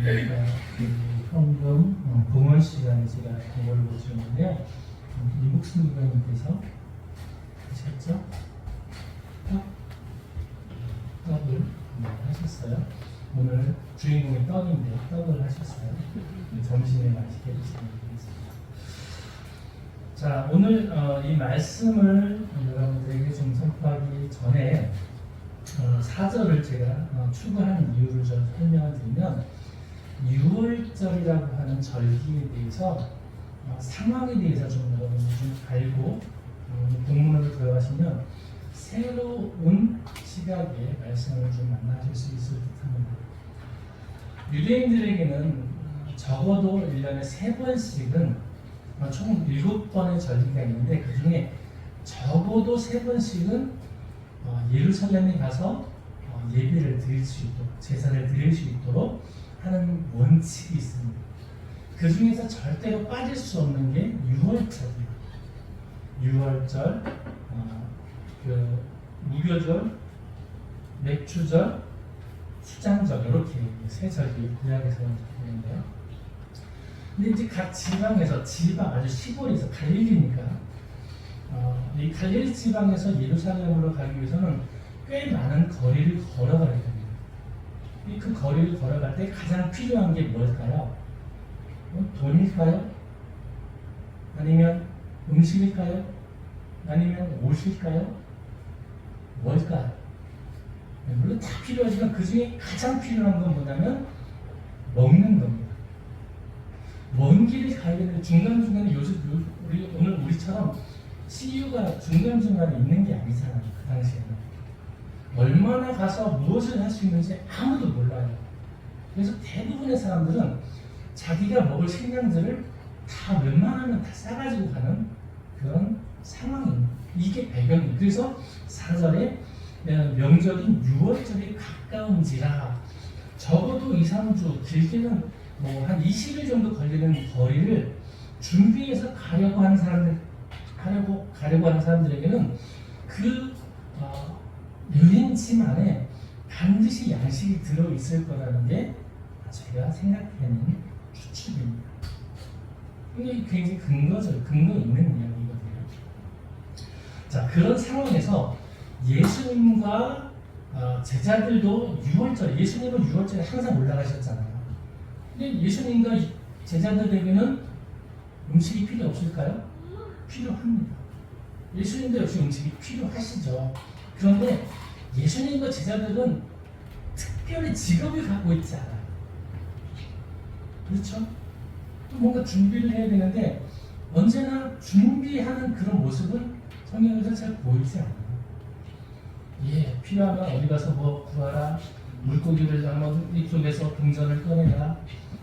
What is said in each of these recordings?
현금 봉헌 시간에 제가 공부를 보시는데요. 이묵순 부장님께서 하셨죠? 떡을 하셨어요. 오늘 주인공이 떡인데 떡을 하셨어요. 점심에 맛있게 드시면 되겠습니다. 자, 오늘 이 말씀을 여러분들에게 좀 선포하기 전에 4절을 제가 추구하는 이유를 좀 설명을 드리면 6월절이라고 하는 절기에 대해서 상황에 대해서 좀 여러분이 좀 알고 본문으로 들어가시면 새로운 시각의 말씀을 좀 만나실 수 있을 듯합니다. 유대인들에게는 적어도 1년에 3번씩은 총 7번의 절기가 있는데 그 중에 적어도 3번씩은 예루살렘에 가서 예배를 드릴 수 있도록 제사를 드릴 수 있도록 하는 원칙이 있습니다. 그 중에서 절대로 빠질 수 없는 게 6월절이에요. 6월절, 무교절, 맥주절, 수장절 이렇게 세 절기 구약에서 있는데요. 근데 이제 각 지방에서 아주 시골에서 갈릴리니까 이 갈릴리 지방에서 예루살렘으로 가기 위해서는 꽤 많은 거리를 걸어가야 됩니다. 그 거리를 걸어갈 때 가장 필요한 게 뭘까요? 돈일까요? 아니면 음식일까요? 아니면 옷일까요? 뭘까요? 물론 다 필요하지만 그 중에 가장 필요한 건 뭐냐면 먹는 겁니다. 먼 길을 가야 되는데 중간중간에 오늘 우리처럼 CU가 중간중간에 있는 게 아니잖아요. 그 당시에는. 얼마나 가서 무엇을 할 수 있는지 아무도 몰라요. 그래서 대부분의 사람들은 자기가 먹을 식량들을 다 웬만하면 다 싸가지고 가는 그런 상황입니다. 이게 배경이에요. 그래서 4절에 명절인 6월절이 가까운지라 적어도 2, 3주 길게는 한 20일 정도 걸리는 거리를 준비해서 가려고 하는 사람들에게는 그 여행짐 안에 반드시 양식이 들어있을 거라는 게 제가 생각하는 추측입니다. 이게 굉장히 근거 있는 이야기거든요. 자, 그런 상황에서 예수님과 제자들도 6월절, 예수님은 6월절에 항상 올라가셨잖아요. 근데 예수님과 제자들에게는 음식이 필요 없을까요? 필요합니다. 예수님도 역시 음식이 필요하시죠. 그런데 예수님과 제자들은 특별히 직업을 갖고 있지 않아요. 그렇죠? 또 뭔가 준비를 해야 되는데 언제나 준비하는 그런 모습은 성경에서 잘 보이지 않아요. 필요하면 어디 가서 뭐 구하라, 물고기를 한번 이쪽에서 동전을 꺼내라.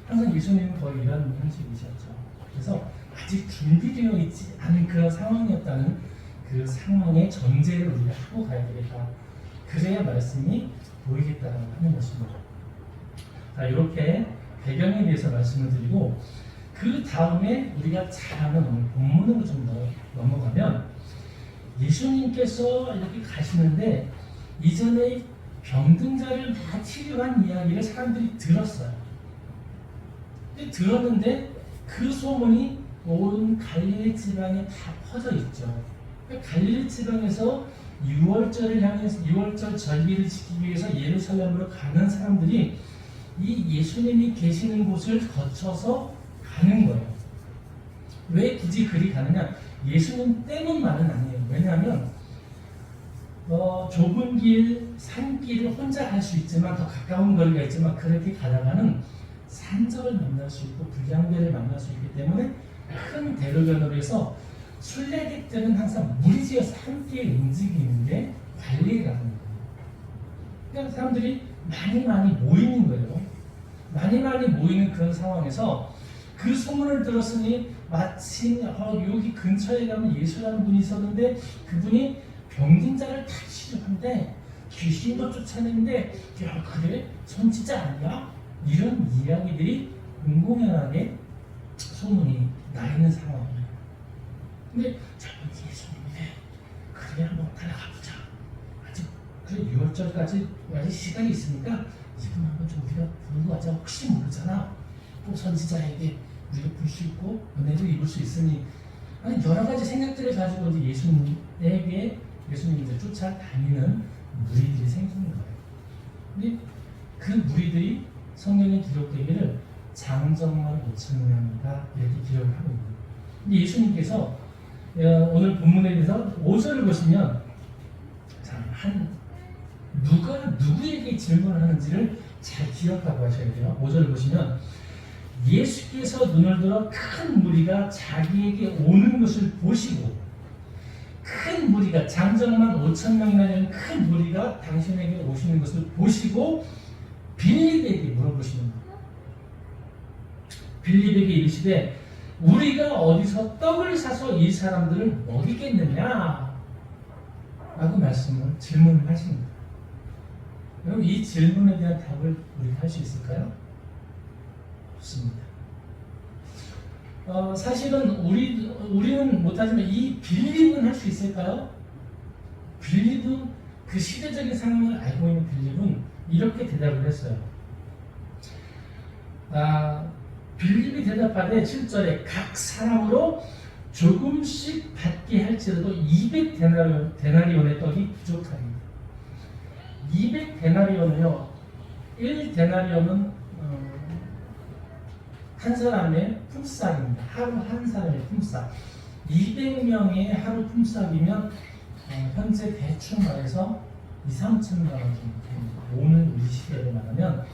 항상 예수님은 거의 이런 형식이셨죠. 그래서 아직 준비되어 있지 않은 그런 상황이었다는 그 상황의 전제를 우리가 하고 가야 되겠다. 그래야 말씀이 보이겠다고 하는 것입니다. 자, 이렇게 배경에 대해서 말씀을 드리고 그 다음에 우리가 잘 아는 오늘 본문으로 좀 넘어가면 예수님께서 이렇게 가시는데 이전에 병든 자를 다 치료한 이야기를 사람들이 들었어요. 근데 들었는데 그 소문이 온 갈릴리 지방에 다 퍼져 있죠. 갈릴리 지방에서 6월절 절기를 지키기 위해서 예루살렘으로 가는 사람들이 이 예수님이 계시는 곳을 거쳐서 가는 거예요. 왜 굳이 그리 가느냐? 예수님 때문만은 아니에요. 왜냐하면 좁은 길, 산길을 혼자 갈 수 있지만 더 가까운 거리가 있지만 그렇게 가다가는 산적을 만날 수 있고 불량배를 만날 수 있기 때문에 큰 대로변으로 해서 순례객들은 항상 무리지어서 함께 움직이는 게 관리라는 거예요. 그러니까 사람들이 많이 모이는 거예요. 많이 모이는 그런 상황에서 그 소문을 들었으니 마침 여기 근처에 가면 예수라는 분이 있었는데 그분이 병든 자를 다 치료하는데 귀신도 쫓아내는데 야 그래? 선지자 아니야? 이런 이야기들이 공공연하게 소문이 나 있는 상황입니다. 근데 저분 예수님이네. 그래 한번 따라가보자. 아직 그래 6월절까지 아직 시간이 있으니까 지금 한번 좀 우리가 부르고 하자. 혹시 모르잖아. 또 선지자에게 우리가 볼 수 있고 은혜도 입을 수 있으니, 아니 여러 가지 생각들을 가지고 이제 예수님 이제 쫓아다니는 무리들이 생기는 거예요. 근데 그 무리들이 성경에 기록되기를 장정만 5,000명이다 이렇게 기록을 하고 있는 거예요. 근데 예수님께서 오늘 본문에 대해서 5절을 보시면, 자, 누가 누구에게 질문을 하는지를 잘 기억하고 하셔야 돼요. 5절을 보시면 예수께서 눈을 들어 큰 무리가 자기에게 오는 것을 보시고, 큰 무리가 장정만 5,000명이나 되는 큰 무리가 당신에게 오시는 것을 보시고 빌립에게 물어보시는 거예요. 빌립에게 이르시되 우리가 어디서 떡을 사서 이 사람들을 먹이겠느냐? 라고 질문을 하시는 거예요. 여러분, 이 질문에 대한 답을 우리가 할 수 있을까요? 없습니다. 사실은 우리는 못하지만 이 빌립은 할 수 있을까요? 빌립은 그 시대적인 상황을 알고 있는 빌립은 이렇게 대답을 했어요. 빌립이 대답하되 7절에 각 사람으로 조금씩 받게 할지라도 200데나리온의 떡이 부족하니. 200데나리온은요, 1데나리온은 한 사람의 품삯입니다. 하루 한 사람의 품삯. 200명의 하루 품삯이면 현재 대충 말해서 2,3천만 원 정도 됩니다. 오늘 우리 시대로 말하면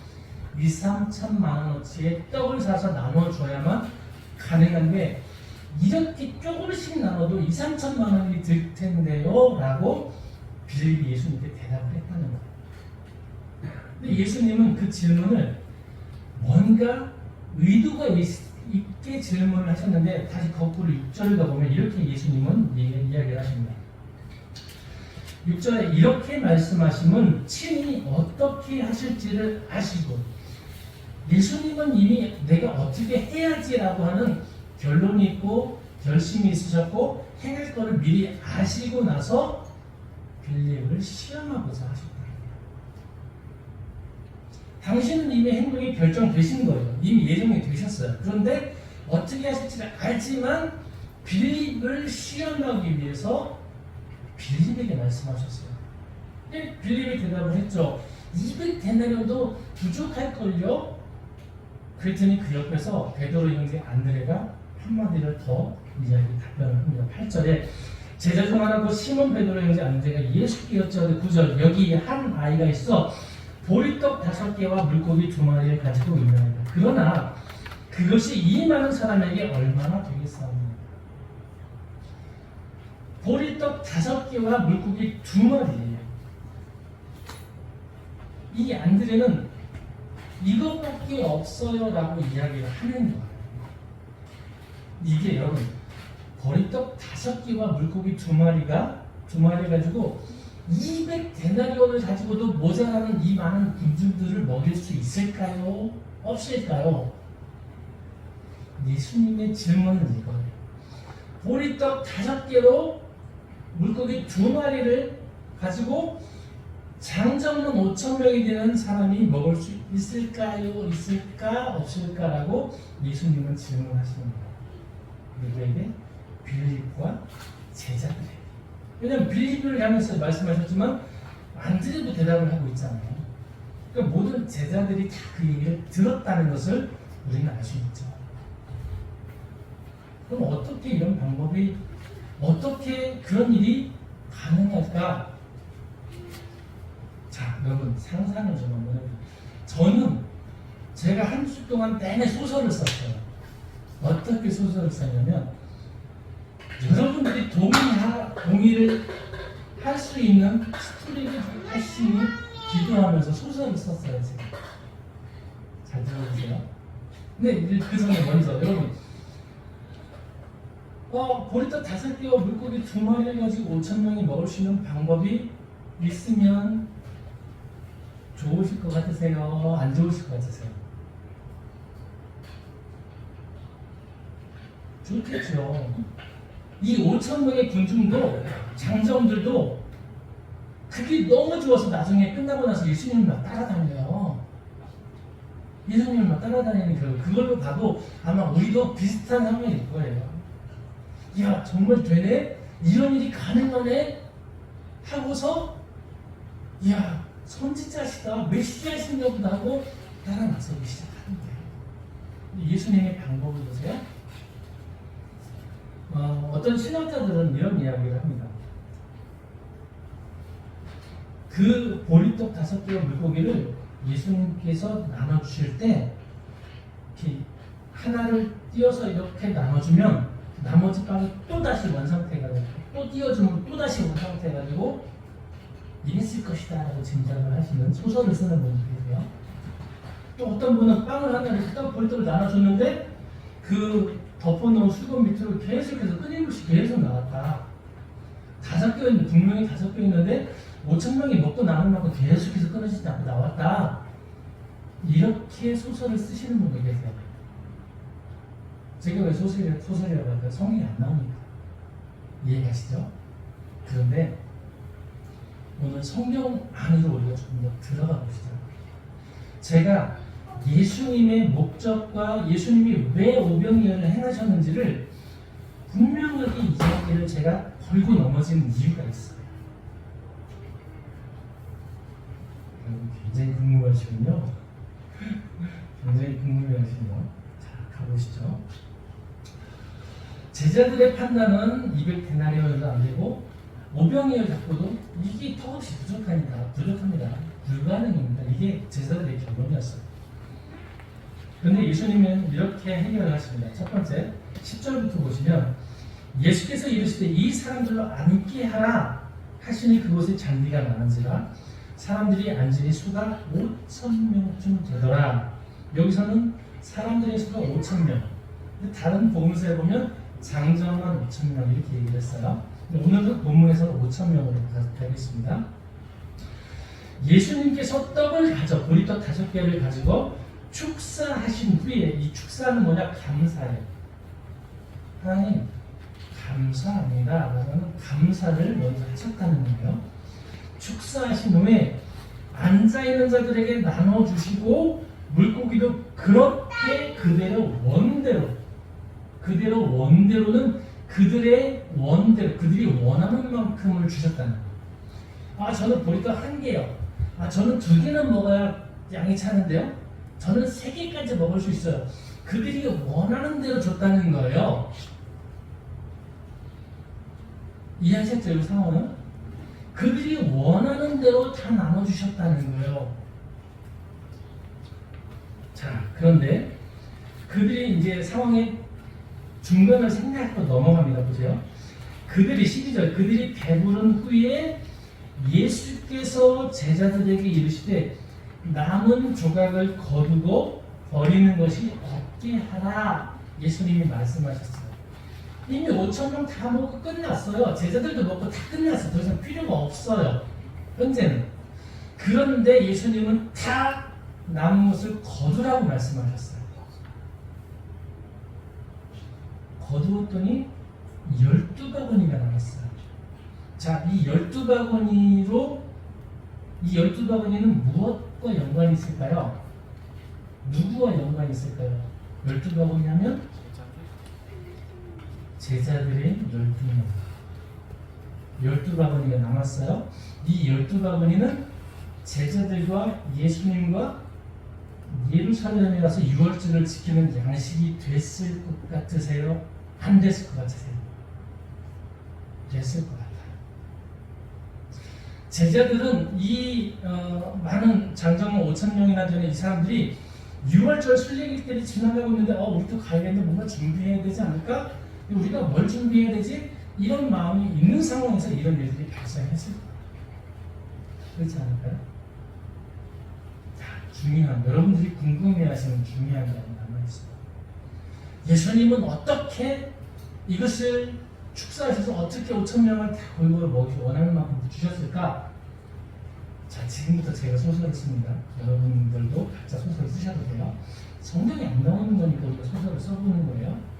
2,3천만 원어치의 떡을 사서 나눠줘야만 가능한데, 이렇게 조금씩 나눠도 2,3천만 원이 들 텐데요 라고 빌립이 예수님께 대답을 했다는 거예요. 근데 예수님은 그 질문을 뭔가 의도가 있게 질문을 하셨는데, 다시 거꾸로 6절을 가보면 이렇게 예수님은 이야기를 하십니다. 6절에 이렇게 말씀하심은 친히 어떻게 하실지를 아시고, 예수님은 이미 내가 어떻게 해야지라고 하는 결론이 있고 결심이 있으셨고 행할 것을 미리 아시고 나서 빌립을 시험하고자 하셨다. 당신은 이미 행동이 결정되신 거예요. 이미 예정이 되셨어요. 그런데 어떻게 하실지를 알지만 빌립을 시험하기 위해서 빌립에게 말씀하셨어요. 근데 빌립이 대답을 했죠. 200데나리온도 부족할걸요? 그랬더니 그 옆에서 베드로 형제 안드레가 한마디를 더 답변을 합니다. 8절에 제자 중 하나고 시몬 베드로 형제 안드레가 예수께 여쭤되 9절 여기 한 아이가 있어 보리떡 5개와 물고기 2마리를 가지고 있나이다. 그러나 그것이 이 많은 사람에게 얼마나 되겠사옵니까? 보리떡 5개와 물고기 2마리예요. 이 안드레는 이것밖에 없어요 라고 이야기를 하는 거예요. 이게 여러분, 보리떡 5개와 물고기 2마리 가지고 200데나리온을 가지고도 모자라는 이 많은 군중들을 먹일 수 있을까요? 없을까요? 예수님의 질문은 이거예요. 보리떡 5개로 물고기 2마리를 가지고 장정만 5,000명이 되는 사람이 먹을 수 있을까요? 있을까? 없을까라고 예수님은 질문하시는 거예요. 누구에게? 빌립과 제자들에게. 왜냐하면 빌립을 향해서 말씀하셨지만 안드레도 대답을 하고 있잖아요. 그러니까 모든 제자들이 다 그 얘기를 들었다는 것을 우리는 알 수 있죠. 그럼 어떻게 이런 방법이, 어떻게 그런 일이 가능할까? 자, 여러분 상상을 좀 한번 해보세요. 저는 제가 한 주 동안 내내 소설을 썼어요. 어떻게 소설을 썼냐면, 여러분들이 동의를 할 수 있는 스토리를 열심히 기도하면서 소설을 썼어요. 제가. 잘 들어보세요. 근데 그 전에 먼저 여러분, 보리떡 5개와 물고기 2마리를 가지고 5,000명이 먹을 수 있는 방법이 있으면 좋으실 것 같으세요? 안 좋으실 것 같으세요? 좋겠죠. 이 5,000명의 군중도, 장정들도 그게 너무 좋아서 나중에 끝나고 나서 예수님을 막 따라다녀요. 예수님을 따라다니는 그걸로 봐도 아마 우리도 비슷한 상황일 거예요. 야, 정말 되네? 이런 일이 가능하네? 하고서 야, 선지자시다, 메시아신가 보다 하고 따라 나서기 시작하는 거예요. 예수님의 방법을 보세요. 어떤 신학자들은 이런 이야기를 합니다. 그 보리떡 5개와 물고기를 예수님께서 나눠주실 때 이렇게 하나를 띄어서 이렇게 나눠주면 나머지 빵이 또다시 원상태가 되고 또 띄워주면 또다시 원상태가 되고 이랬을 것이다 라고 짐작을 하시는 소설을 쓰는 분이 계세요. 또 어떤 분은 빵을 하나를 딱 보리떡을 나눠줬는데 그 덮어놓은 수건 밑으로 계속해서 끊임없이 계속 나왔다. 5개 있는데, 분명히 5개 있는데 5,000명이 먹고 남은 만큼 계속해서 끊어지지 않고 나왔다. 이렇게 소설을 쓰시는 분이 계세요. 제가 왜 소설이라고 할까요? 성이 안 나오니까. 이해가시죠? 그런데 오늘 성경 안으로 우리가 조금 더 들어가 보시죠. 제가 예수님의 목적과 예수님이 왜 오병이어를 행하셨는지를 분명하게 이 이야기를 제가 걸고 넘어지는 이유가 있어요. 굉장히 궁금하시군요. 굉장히 궁금해하시네요. 자, 가보시죠. 제자들의 판단은 200데나리온도 안 되고 오병이어 잡고도 이게 턱없이 부족합니다. 불가능입니다. 이게 제자들의 결론이었어요. 그런데 예수님은 이렇게 해결을 하십니다. 첫 번째, 10절부터 보시면 예수께서 이르시되 이 사람들로 앉게 하라 하시니 그곳에 잔디가 많은지라 사람들이 앉으니 수가 5,000명쯤 되더라. 여기서는 사람들의 수가 5,000명. 다른 복음서에 보면 장정한 5,000명 이렇게 얘기를 했어요. 오늘은 본문에서는 5,000명으로 가겠습니다. 예수님께서 떡을 가져 보리떡 5개를 가지고 축사하신 후에, 이 축사는 뭐냐? 감사예요. 하나님 감사합니다 라는 감사를 먼저 하셨다는 거예요. 축사하신 후에 앉아있는 자들에게 나눠주시고 물고기도 그렇게 그대로 원대로는 그들의 원대로 그들이 원하는 만큼을 주셨다는 거예요. 저는 보리떡 1개요. 저는 2개는 먹어야 양이 차는데요. 저는 3개까지 먹을 수 있어요. 그들이 원하는 대로 줬다는 거예요. 이해하셨죠? 이 상황은? 그들이 원하는 대로 다 나눠주셨다는 거예요. 자, 그런데 그들이 이제 상황의 중간을 생략하고 넘어갑니다. 보세요. 그들이 12절, 그들이 배부른 후에 예수께서 제자들에게 이르시되 남은 조각을 거두고 버리는 것이 없게 하라. 예수님이 말씀하셨어요. 이미 5,000명 다 먹고 끝났어요. 제자들도 먹고 다 끝났어요. 더 이상 필요가 없어요. 현재는. 그런데 예수님은 다 남은 것을 거두라고 말씀하셨어요. 거두었더니 12바구니가 남았어요. 자, 이 12바구니로 이 12바구니는 무엇과 연관이 있을까요? 누구와 연관이 있을까요? 12바구니 하면 제자들의 12명. 12바구니가 남았어요. 이 12바구니는 제자들과 예수님과 예루살렘에 가서 유월절을 지키는 양식이 됐을 것 같으세요? 안 됐을 것 같으세요? 됐을 것 같아요. 제자들은 이 많은 장정은 5,000명이나 되는 이 사람들이 6월절 순례길 때를 지나가고 있는데 우리도 가야겠는데 뭔가 준비해야 되지 않을까? 우리가 뭘 준비해야 되지? 이런 마음이 있는 상황에서 이런 일들이 발생했을 거예요. 그렇지 않을까요? 자, 중요한, 여러분들이 궁금해하시는 중요한 게 남아있습니다. 예수님은 어떻게 이것을 축사하셔서 어떻게 5,000명을 다 골고루 먹이 원하는 만큼 주셨을까? 자, 지금부터 제가 소설을 씁니다. 여러분들도 각자 소설을 쓰셔도 돼요. 성경이 안 나오는 거니까 우리가 소설을 써보는 거예요.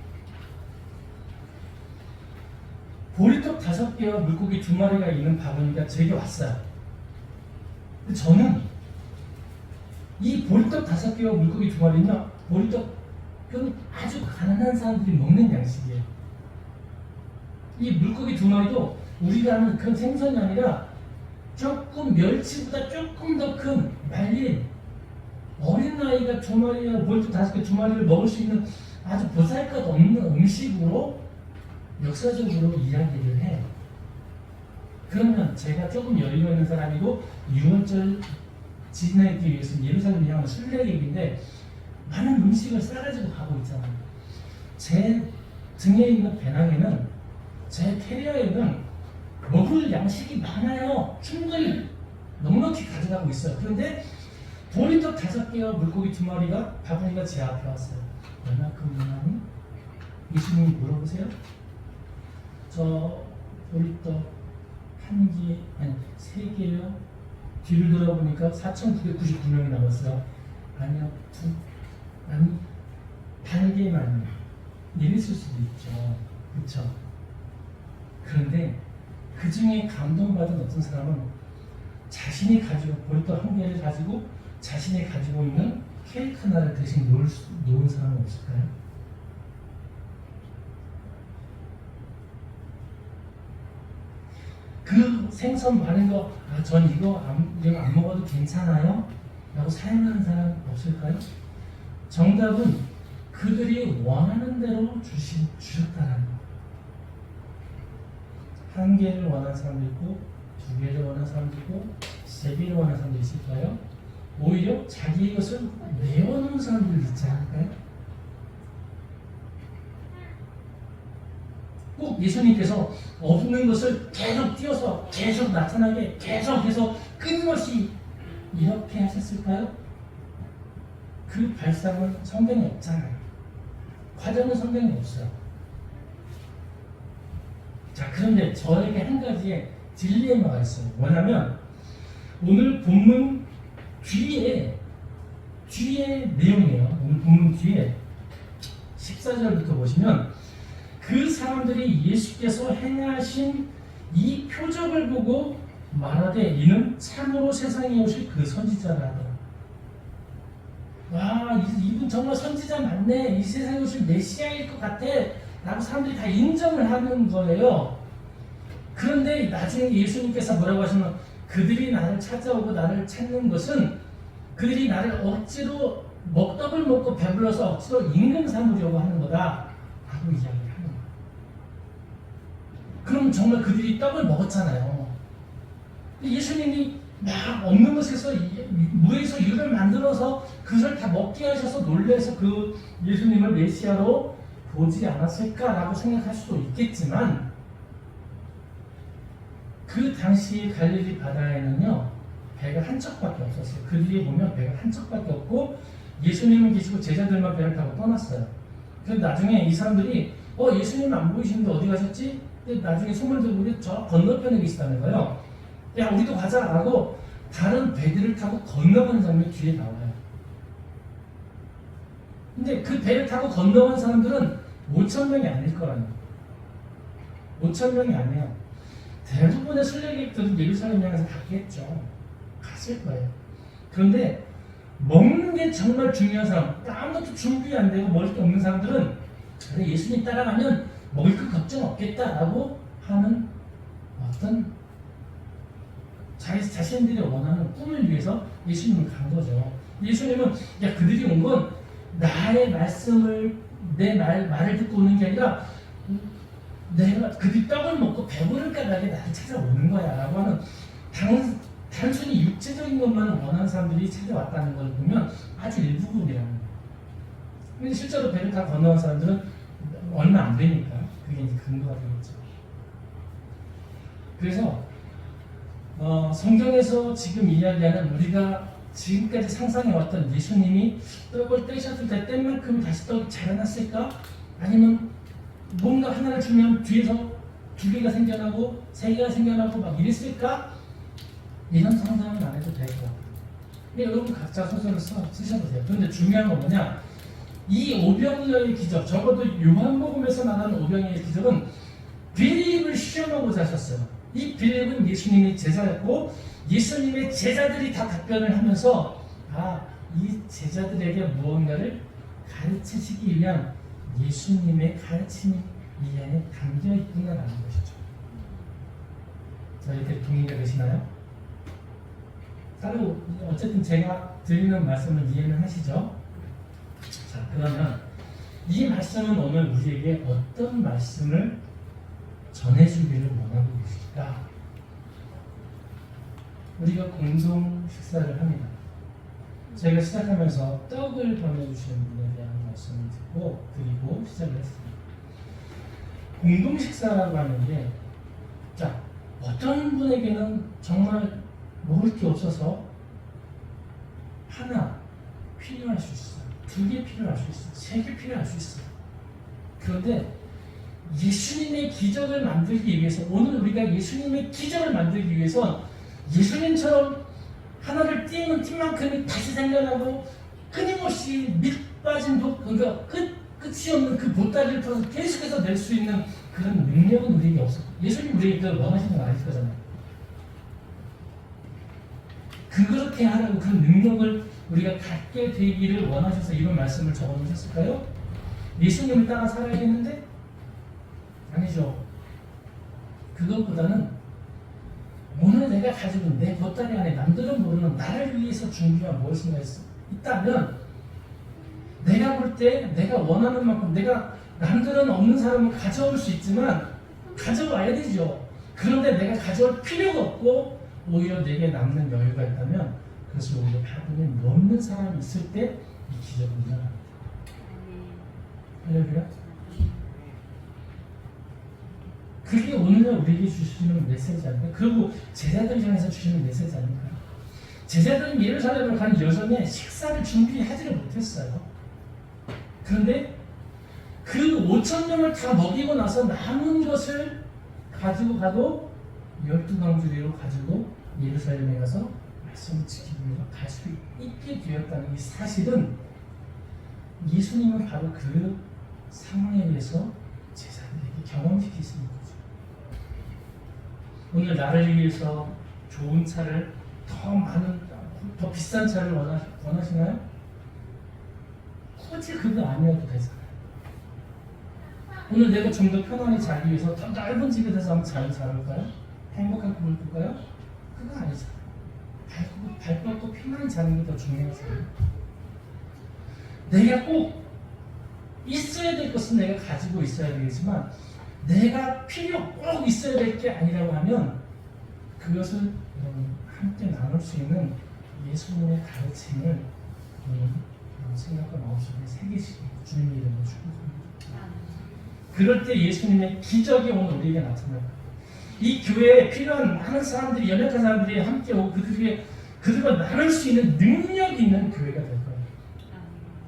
보리떡 5개와 물고기 2마리가 있는 바구니가 제게 왔어요. 근데 저는 이 보리떡 5개와 물고기 2마리는요, 보리떡은 아주 가난한 사람들이 먹는 양식이에요. 이 물고기 2마리도 우리가 하는 그런 생선이 아니라 조금 멸치보다 조금 더 큰 말린 어린아이가 2마리나 보리떡 5개 2마리를 먹을 수 있는 아주 보잘것 없는 음식으로 역사적으로 이야기를 해. 그러면 제가 조금 여유가 있는 사람이고 6월절 지내기 위해서 예루살렘을 향한 순례객인데 많은 음식을 싸가지고 가고 있잖아요. 제 등에 있는 배낭에는, 제 캐리어에는 먹을 양식이 많아요. 충분히 넉넉히 가져가고 있어요. 그런데 보리떡 5개와 물고기 2마리가 바구니가 제 앞에 왔어요. 얼마큼 많이? 예수님이 물어보세요. 저 보리떡 3개요? 뒤를 돌아보니까 4,999명이 남았어요. 아니요, 아니, 8개만요. 이랬을 수도 있죠. 그렇죠? 그런데 그 중에 감동받은 어떤 사람은 자신이 가지고, 보리떡 1개를 가지고 자신이 가지고 있는 케이크 하나를 대신 놓은 사람은 없을까요? 그 생선 많은 거, 전 이거 안 먹어도 괜찮아요? 라고 사용하는 사람 없을까요? 정답은 그들이 원하는 대로 주셨다는 거. 1개를 원하는 사람도 있고, 2개를 원하는 사람도 있고, 3개를 원하는 사람도 있을까요? 오히려 자기의 것을 내어놓은 사람들이 있지 않을까요? 꼭 예수님께서 없는 것을 계속 띄어서 계속 나타나게 계속해서 끊임없이 이렇게 하셨을까요? 그 발상은 성경에 없잖아요. 과정은 성경에 없어요. 자, 그런데 저에게 한 가지의 딜레마가 있어요. 뭐냐면 오늘 본문 뒤에 내용이에요. 오늘 본문 뒤에 14절부터 보시면 그 사람들이 예수께서 행하신 이 표적을 보고 말하되 이는 참으로 세상에 오실 그 선지자라 하더라. 와, 이분 정말 선지자 맞네. 이 세상에 오실 메시아일 것 같아. 라고 사람들이 다 인정을 하는 거예요. 그런데 나중에 예수님께서 뭐라고 하시면 그들이 나를 찾아오고 나를 찾는 것은 그들이 나를 억지로 떡을 먹고 배불러서 억지로 임금 삼으려고 하는 거다. 라고 이야기를 하는 거예요. 그럼 정말 그들이 떡을 먹었잖아요. 예수님이 막 없는 것에서 무에서 유를 만들어서 그것을 다 먹게 하셔서 놀래서 그 예수님을 메시아로 보지 않았을까라고 생각할 수도 있겠지만 그 당시 갈릴리 바다에는요 배가 한 척밖에 없었어요. 그 뒤에 보면 배가 한 척밖에 없고 예수님은 계시고 제자들만 배를 타고 떠났어요. 그런데 나중에 이 사람들이 예수님 안 보이시는데 어디 가셨지? 근데 나중에 소문을 듣고 저 건너편에 계시다는 거예요. 야, 우리도 가자라고 다른 배들을 타고 건너가는 장면이 뒤에 나와요. 근데 그 배를 타고 건너간 사람들은 5,000명이 아닐 거라는 거예요. 5,000명이 아니에요. 대부분의 순례객들은 예루살렘 향해서 갔겠죠. 갔을 거예요. 그런데 먹는 게 정말 중요한 사람, 아무것도 준비 안 되고 먹을 게 없는 사람들은 예수님 따라가면 먹을 거 걱정 없겠다라고 하는 어떤 자신들이 원하는 꿈을 위해서 예수님을 간 거죠. 예수님은 그들이 온 건 나의 말씀을 말을 듣고 오는 게 아니라 내가 그들이 떡을 먹고 배부를까 나게 나를 찾아오는 거야 라고 하는 단순히 육체적인 것만 원하는 사람들이 찾아왔다는 걸 보면 아주 일부분이라는 거예요. 근데 실제로 배를 다 건너온 사람들은 얼마 안 되니까 그게 이제 근거가 되겠죠. 그래서 성경에서 지금 이야기하는 우리가 지금까지 상상해왔던 예수님이 떡을 떼셨을 때 뗀 만큼 다시 떡이 자라났을까? 아니면 뭔가 하나를 주면 뒤에서 2개가 생겨나고 3개가 생겨나고 막 이랬을까? 이런 상상은 안 해도 될 것 같아요. 근데 여러분 각자 소설을 쓰셔도 돼요. 그런데 중요한 건 뭐냐? 이 오병이어의 기적, 적어도 요한복음에서 말하는 오병이어의 기적은 빌립을 시험하고자 하셨어요. 이 빌립은 예수님의 제자였고 예수님의 제자들이 다 답변을 하면서 이 제자들에게 무언가를 가르치시기 위한 예수님의 가르침이 이 안에 담겨 있구나라는 것이죠. 저희들 동의가 되시나요? 따로 어쨌든 제가 드리는 말씀을 이해는 하시죠? 자, 그러면 이 말씀은 오늘 우리에게 어떤 말씀을 전해주기를 원하고 계실까? 우리가 공동 식사를 합니다. 저희가 시작하면서 떡을 보내주시는 분에 대한 말씀을 드리고 시작을 했습니다. 공동 식사라고 하는 게, 자, 어떤 분에게는 정말 먹을 게 없어서 하나 필요할 수 있어요. 2개 필요할 수 있어요. 3개 필요할 수 있어요. 그런데 예수님의 기적을 만들기 위해서, 오늘 우리가 예수님의 기적을 만들기 위해서 예수님처럼 하나를 띄우는 팀만큼이 다시 생겨나고 끊임없이 밑 빠진 그러니까 끝이 없는 그 보따리를 풀어서 계속해서 낼 수 있는 그런 능력은 우리에게 없어요. 예수님 우리에게 원하시는 건 아닐 거잖아요. 그렇게 하라고 그 능력을 우리가 갖게 되기를 원하셔서 이런 말씀을 적어놓으셨을까요? 예수님을 따라 살아야겠는데? 아니죠. 그것보다는 오늘 내가 가지고 있는 내 보따리 안에 남들은 모르는 나를 위해서 준비한 무엇인가 있다면, 내가 볼 때 내가 원하는 만큼, 내가 남들은 없는 사람을 가져올 수 있지만 가져와야 되죠. 그런데 내가 가져올 필요가 없고 오히려 내게 남는 여유가 있다면 그것을 오히려 받으면 넘는 사람이 있을 때 이 기적은 일어납니다. 할렐루야. 그게 오늘 우리에게 주시는 메시지 아닙니까? 그리고 제자들 향해서 주시는 메시지 아닙니까? 제자들은 예루살렘을 가는 여정에 식사를 준비하지를 못했어요. 그런데 그 5,000명을 다 먹이고 나서 남은 것을 가지고 가도 12광주리로 가지고 예루살렘에 가서 말씀을 지키기 위해서 갈 수 있게 되었다는 이 사실은 예수님은 바로 그 상황에 의해서 제자들에게 경험시키시는 거죠. 오늘 나를 위해서 좋은 차를 더 비싼 차를 원하시나요? 굳이 그거 아니어도 되잖아요. 오늘 내가 좀 더 편안히 자기 위해서 더 넓은 집에 대해서 한번 잘 살을까요? 행복한 꿈을 꿀까요? 그거 아니잖아요. 밝고 편안히 자는 게 더 중요하잖아요. 내가 꼭 있어야 될 것은 내가 가지고 있어야 되겠지만, 내가 꼭 있어야 될 게 아니라고 하면 그것을 함께 나눌 수 있는 예수님의 가르침을 생각과 마음속에 새기시기 주님의 이름으로 축복합니다. 그럴 때 예수님의 기적이 오늘 우리에게 나타날 거예요. 이 교회에 필요한 많은 사람들이, 연약한 사람들이 함께 오고 그들과 나눌 수 있는 능력이 있는 교회가 될 거예요.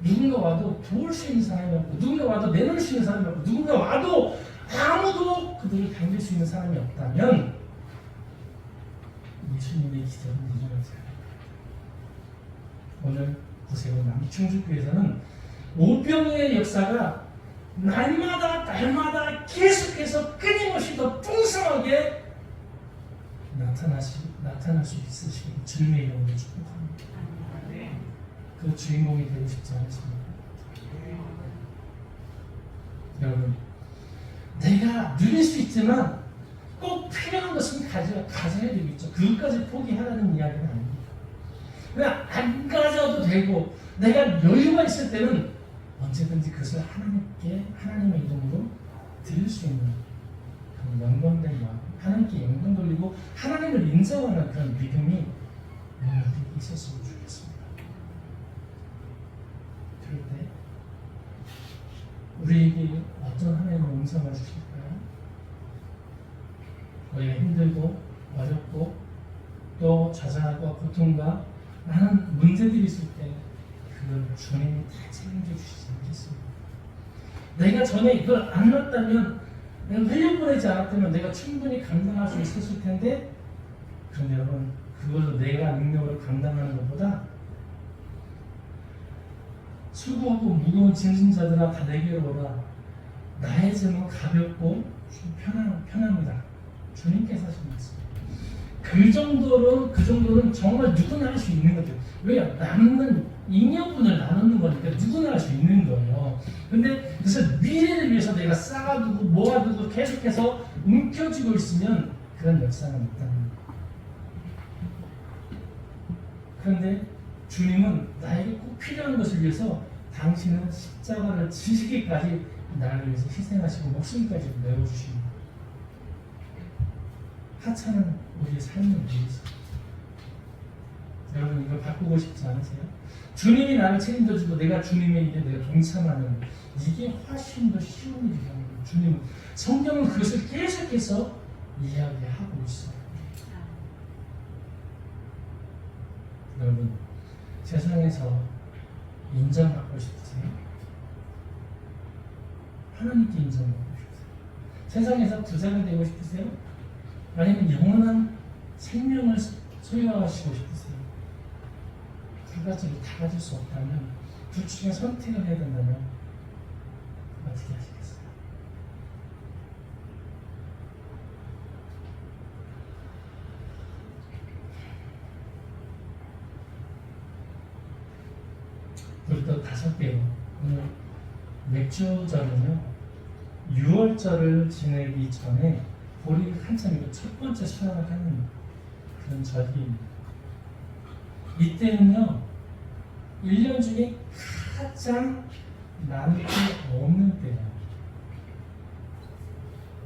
누군가 와도 도울 수 있는 사람이 없고, 누군가 와도 내놓을 수 있는 사람이 없고, 누군가 와도 아무도 그들을 당길 수 있는 사람이 없다면 예수님의 기적은 일어나지 않아요. 오늘 보세요. 남충주교에서는 오병이의 역사가 날마다 계속해서 끊임없이 더 풍성하게 나타날 수 있으시길 주님의 이름으로 축복합니다. 그 주인공이 되고 싶지 않으십니까? 여러분, 내가 누릴 수 있지만 꼭 필요한 것은 가져야 되겠죠. 그것까지 포기하라는 이야기는 아닙니다. 그냥 안 가져도 되고 내가 여유가 있을 때는 언제든지 그것을 하나님의 이름으로 드릴 수 있는 그런 영광된 마음, 하나님께 영광 돌리고 하나님을 인정하는 그런 믿음이 우리에게 있었으면 좋겠습니다. 그럴 때 우리에게 어떤 하나님의 음성을 주실까요? 우리가 힘들고 어렵고 또 좌절하고 고통과 많은 문제들이 있을 때 그걸 주님이 다 책임져 주시지 않겠습니까? 내가 전에 이걸 안 넣었다면, 내가 흘려보내지 않았다면 내가 충분히 감당할 수 있었을 텐데, 그런데 여러분, 그걸로 내가 능력으로 감당하는 것보다 수고하고 무거운 짐승자들아 다 내게로 오라. 나의 짐은 가볍고 편합니다. 주님께서 하신 말씀. 그 정도는 정말 누구나 할 수 있는 거죠. 왜요? 남는 잉여분을 나누는 거니까 누구나 할 수 있는 거예요. 근데 그래서 미래를 위해서 내가 쌓아두고 모아두고 계속해서 움켜쥐고 있으면 그런 역사는 없다는 거예요. 그런데 주님은 나에게 꼭 필요한 것을 위해서 당신은 십자가를 지시기까지 나를 위해서 희생하시고 목숨까지 내어주십니다. 하찮은 우리의 삶을 위해서. 여러분 이걸 바꾸고 싶지 않으세요? 주님이 나를 책임져주고 내가 주님의 일에 내가 동참하는 이게 훨씬 더 쉬운 일이라는 거예요. 주님 성경은 그것을 계속해서 이야기하고 있어요. 여러분 세상에서 인정받고 싶으세요? 하나님께 인정받고 싶으세요? 세상에서 부자가 되고 싶으세요? 아니면 영원한 생명을 소유하시고 싶으세요? 두 가지를 다 가질 수 없다면 둘 중에 선택을 해야 된다면 어떻게 하시겠어요? 우리 또 5개로 오늘 맥주절은요 6월절을 지내기 전에 우리 한참 첫 번째 수양을 하는 그런 절기입니다. 이때는요 1년 중에 가장 나눌 게 없는 때예요.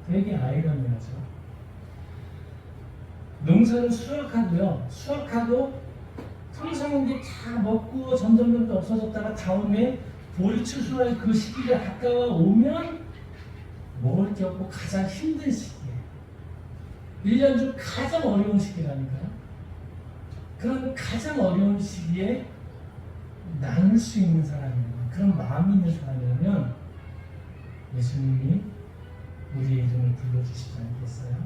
되게 아이러니하죠. 농사를 수확하고요. 수확하고 풍성한 게 다 먹고 점점 없어졌다가 다음에 보리 추수할 그 시기가 가까워 오면 먹을 게 없고 가장 힘든 시기예요. 1년 중 가장 어려운 시기라니까요. 그런 가장 어려운 시기에 나눌 수 있는 사람이에요. 그런 마음이 있는 사람이라면 예수님이 우리의 이름을 불러주시지 않겠어요?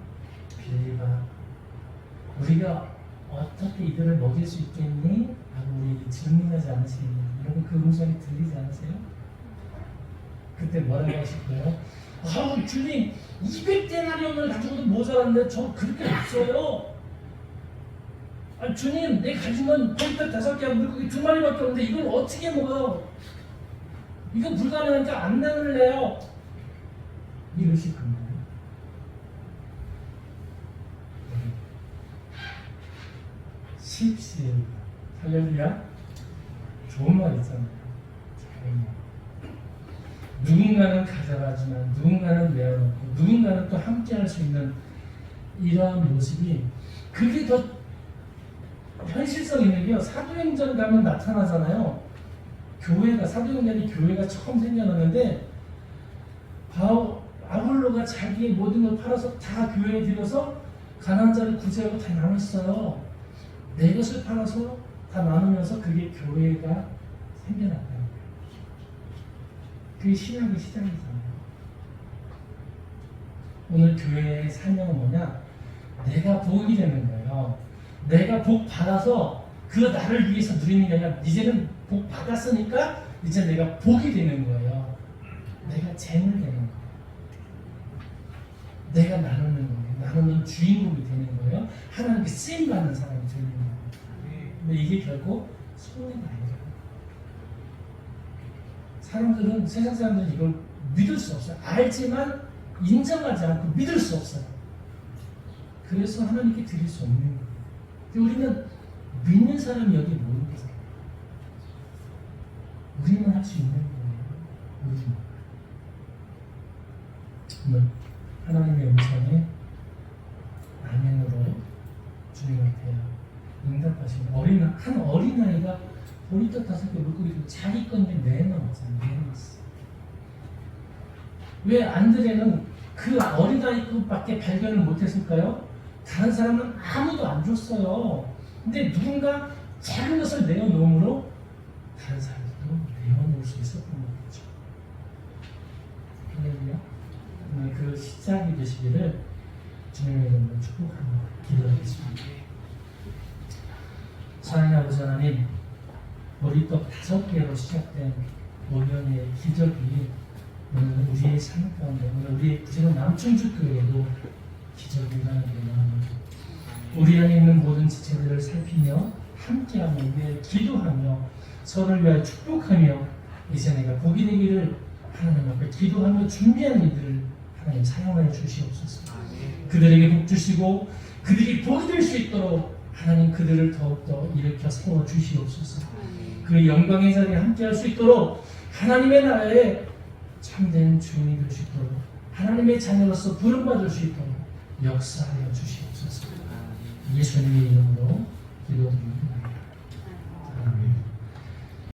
빌리바 우리가 어떻게 이들을 먹일 수 있겠니? 라고 우리에게 질문하지 않으시겠냐? 여러분 그 음성이 들리지 않으세요? 그때 뭐라고 하실 거예요? 주님 200데나리온을 가지고도 모자란데 저 그렇게 없어요. 주님 내 가진 건 보리떡 5개하고 물고기 2마리밖에 없는데 이걸 어떻게 먹어요? 이거 불가능하니까 안 나눌래요. 이러실 겁니다. 십시일반 할렐루야. 좋은 말 있잖아요. 누군가는 가져가지만 누군가는 내어놓고 누군가는 또 함께할 수 있는 이러한 모습이 그게 더 현실성 있는 게요. 사도행전 가면 나타나잖아요. 교회가 사도행전이 교회가 처음 생겨났는데 아볼로가 자기의 모든 걸 팔아서 다 교회에 들여서 가난한 자를 구제하고 다 나눴어요. 내 것을 팔아서 다 나누면서 그게 교회가 생겨났다는 거예요. 그게 신학의 시작이잖아요. 오늘 교회의 사명은 뭐냐? 내가 복이 되는 거예요. 내가 복 받아서 그 나를 위해서 누리는 게 아니라 이제는 복 받았으니까 이제 내가 복이 되는 거예요. 내가 재물 되는 거예요. 내가 나누는 거예요. 나누는 주인공이 되는 거예요. 하나님께 쓰임받는 사람이 되는 거예요. 근데 이게 결코 손해가 아니에요. 사람들은 세상 사람들은 이걸 믿을 수 없어요. 알지만 인정하지 않고 믿을 수 없어요. 그래서 하나님께 드릴 수 없는 거예요. 근데 우리는 믿는 사람이 여기 모이는 거잖아요. 우리만 할 수 있는 거예요. 우리만. 오늘 하나님의 음성에 아멘으로 주님한테 응답하시는 한 어린아이가 보리떡 5개 물고기 들고 자기 건데 내놓았잖아요. 내놓았어. 왜 안드레는 그 어린아이 것밖에 발견을 못했을까요? 다른 사람은 아무도 안 줬어요. 근데 누군가 작은 것을 내어놓음으로 다른 사람들도 내어놓을 수 있었던 거죠. 할렐루야. 오늘 그 시작이 되시기를 주님의 이름으로 축복합니다. 기도하겠습니다. 사랑하는 아버지 하나님, 보리떡 5개로 시작된 5년의 기적이 오늘 우리의 삶 가운데, 오늘 우리의 구체적 남충주교회도 기적이 일어나게 합니다. 우리 안에 있는 모든 지체들을 살피며 함께하며 위해 기도하며 서로를 위하여 축복하며 이제 내가 복이 되기를 하나님 앞에 기도하며 준비하는 이들을 하나님 사용하여 주시옵소서. 그들에게 복 주시고 그들이 복이 될 수 있도록 하나님 그들을 더욱더 일으켜 세워 주시옵소서. 그 영광의 자리에 함께할 수 있도록 하나님의 나라에 참된 주인이 될 수 있도록 하나님의 자녀로서 부름받을 수 있도록 역사하여 주시옵소서. 예수님의 이름으로 기도드립니다.